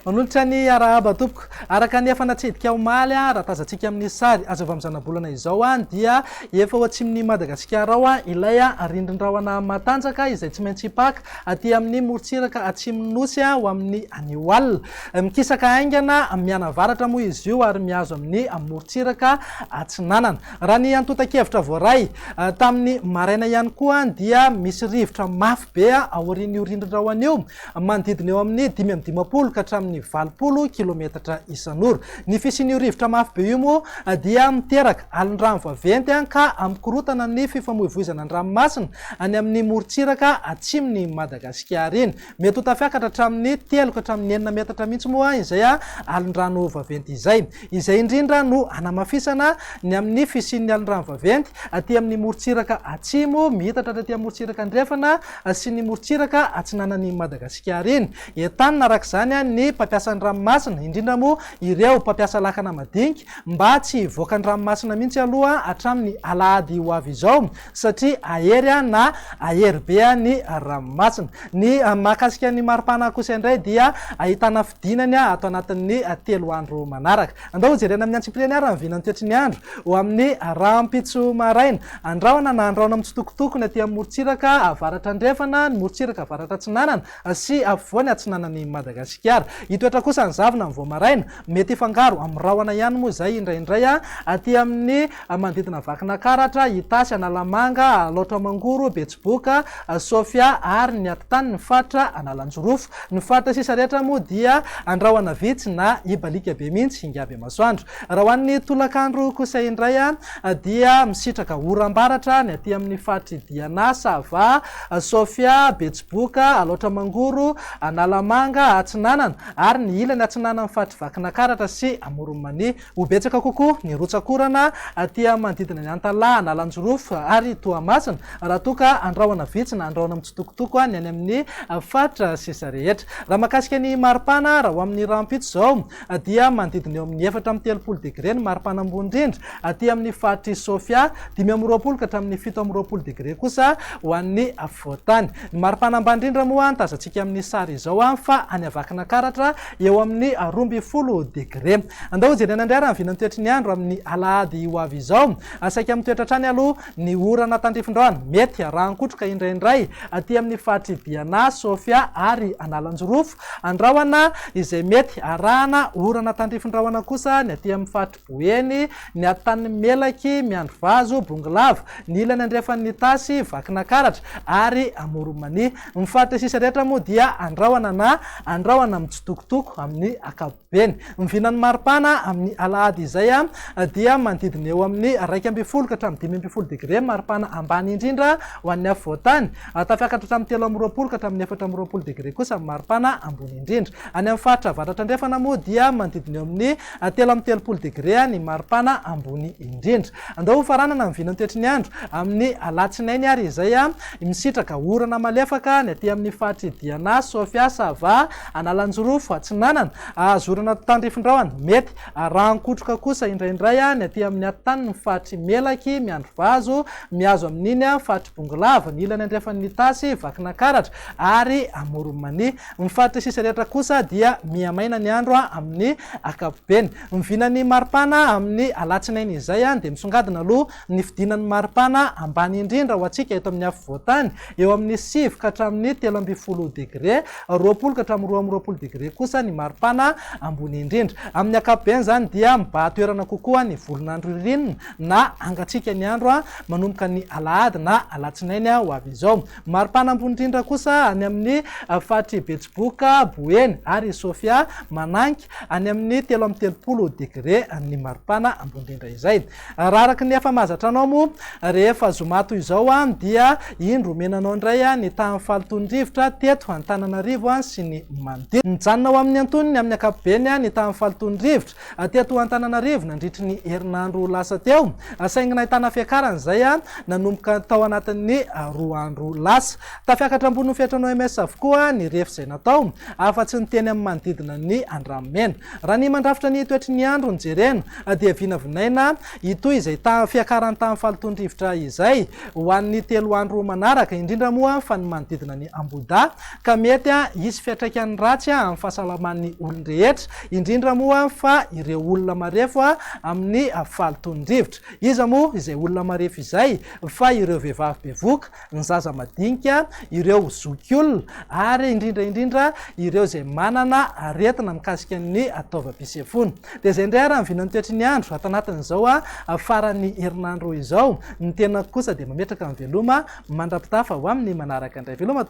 manolotra ny arahaba tompoko araka ny efa natsidika omaly raha tazantsika amin'ny sary azo avy amin'ny zanabolana izao dia efa ho atsimon'ny Madagasikara ao ilay rindrin-drahona matanjaka izay tsy maintsy hipaka aty amin'ny morontsiraka atsimon'Nosy ho amin'ny Anihoalina. Mikisaka aingana mianavaratra moa izy io ary mihazo amin'ny morontsiraka Atsinanana. Raha ny antota-kevitra voaray tamin'ny maraina ihany koa dia misy rivotra mafy be aorian'io rindrin-drahona io manodidina eo amin'ny 5 ka hatramin'ny 20 kilometatra isan'ora. Ny fisian'io rivotra mafy be io moa dia miteraka alin-drano vaventy ka amikorotana ny fifamoivoizana ny ranomasina any amin'ny morontsiraka atsimon'ny Madagasikara iny. Mety ho tafiakatra hatramin'ny 3 ka hatramin'ny 9 metatra mihitsy moa izay alin-drano vaventy izay. Izay indrindra no anamafisana ny amin'ny fisian'ny alin-drano vaventy aty amin'ny morontsiraka atsimo mihitatra aty amin'ny morontsiraka andrefana sy ny morontsiraka atsinanan'ny Madagasikara iny. Entanina araka izany ny mpampiasan'ny ranomasina indrindra moa ireo mpampiasa lakana madinika mba tsy hivoaka ny ranomasina mihitsy aloha hatramin'ny alahady ho avy izao satria ahery na ahery be ny ranomasina. Ny mahakasika ny maripana kosa indray dia ahitana fidinany atao anatin'ny 3 andro manaraka. Andao jerena amin'ny antsimpiriany ary mivinany toetry ny andro ho amin'ny rahampitso maraina andrahona na andrahona mitsitokotokony aty amin'ny morontsiraka avaratra andrefana ny morontsiraka avaratra atsinanana sy afovoany atsinanan'ny Madagasikara. Itoetra kosa ny zavona amin'ny voamaraina mety ifangaro amin'ny rahona ihany moa izay indraindray aty amin'ny manodidina vakina karatra Itasy, Analamanga, Loatra Mangoro, Betsiboka, Sofia ary ny atitany ny fatra Analanjorofo. Ny fatra sisa rehetra moa dia andrahona vitsy na ibalika be mihitsy ingaby masoandro. Raha ho an'ny tolakandro kosa indray dia misitraka oram-baratra ny aty amin'ny fatry Diana, Sava, Sofia, Betsiboka, Loatra Mangoro, Analamanga, Atsinanana ary ny ilany Atsinanana fatry vakina karatra sy Amoronmany. Ho betsaka kokoa ny rotsakorana aty manodidina ny Antala, Analanjorofo ary Toamasina raha toka andrahona vitsy na andrahona mitsitokotoko ny any amin'ny fatra sisa rehetra. Raha mahakasika ny maripana raha ho amin'ny rahampitso zao dia manodidina eo amin'ny 4-30 degré ny maripana ambony indrindra aty amin'ny fatry Sofia, 5 ka hatramin'ny 7 degré kosa ho an'ny afovoantany. Ny maripana ambany indrindra moa tazantsika amin'ny sary izao fa any avakina karatra eo amin'ny 12 degré. Andao jerena indray raha mivinany toetry ny andro amin'ny alahady ho avy izao asaika amin'ny toetra trany aloha ny orana tandrifin-drahona mety rahankotroka indraindray aty amin'ny fatry Diana, Sofia ary Analanjorofo. Andrahona izay mety arahana orana tandrifin-drahona kosa ny aty amin'ny fatry Boeny, ny atany Melaky, Miandrovazo, Bongolava, ny ilany andrefan'ny Itasy, vakina karatra ary Amoronmany. Ny fatra sisa rehetra moa dia andrahona mitsitokotoko amin'ny akapobeny. Mivinany maripana amin'ny alahady izay dia manodidina eo amin'ny 2 ka hatramin'ny 5 degré maripana ambany indrindra ho an'ny afovoantany. Tafiakatra hatramin'ny 3 ka hatramin'ny 4 degré kosa maripana ambony indrindra. Any amin'ny fatra avaratra andrefana moa dia manodidina eo amin'ny 3 degré ny maripana ambony indrindra. Andao faranana mivinany toetry ny andro amin'ny alatsinainy ary izay misitraka orana malefaka ny aty amin'ny fatry Diana, Sofia, Sava, Analanjorofo, Atsinanana. Azorana tandrifin-drahona mety rahankotroka kosa indraindray ny aty amin'ny atitany ny fatry Melaky, Miandrovazo, mihazo amin'iny fatry Bongolava, ny ilany andrefan'ny Itasy, vakina karatra ary Amoronmany. Ny fatra sisa rehetra kosa dia miamaina ny andro amin'ny akapobeny. Mivinany maripana amin'ny alatsinainy izay dia misongadina aloha ny fidinan'ny maripana ambany indrindra ho antsika eto amin'ny afovoantany eo amin'ny 7 ka hatramin'ny 13 degré, 20 ka hatramin'ny 20 degré kosa ny maripana ambony indrindra. Amin'ny akapobeny zany dia mibahatoerana kokoa ny volon'andro ririnina na angatsika ny andro manomboka ny alahady na alatsinainy ho avy izao. Maripana ambony indrindra kosa any amin'ny fatry Betsiboka, Boeny ary Sofia mananky any amin'ny 13 degré ny maripana ambony indrindra izay. Raha araka ny efa mahazatra anao moa rehefa zoma toy izao dia indro omenanao indray ny tahan'ny falitony rivotra teto Antananarivo sy ny manodidina. Mijanona ao amin'ny antonony amin'ny akapobeny ny tamin'ny falitondrivotra teto Antananarivo nandritry ny herinandro lasa teo. Saingina ahitana fiakarana izay nanomboka tao anatin'ny 2 andro lasa. Tafiakatra ambony fiatranao OMS avokoa ny rehefa izay natao afa-tsy ny teny amin'ny manodidina ny Andramena. Raha ny mandrafitra ny toetry ny andro ny jerena dia vinavinaina itoy izay fiakarany tamin'ny falitondrivotra izay ho an'ny 3 andro manaraka, indrindra moa fa ny manodidina ny Amboda ka mety hisy fiantraikany ratsy amin'ny fahasalaman'ny olon-drehetra, indrindra moa fa ireo olona marefo amin'ny falitondrivotra. Iza moa izay olona marefo izay fa ireo vehivavy bevoka, ny zaza madinika, ireo zokiolona ary indrindra ireo izay manana aretina mikasika ny taovam-pisefona. Dia izay indray raha ny vinan'ny toetry ny andro atanatin'izao faran'ny herinandro izao. Ny tena kosa dia mametraka amin'ny veloma mandrapitafa ho amin'ny manaraka indray veloma.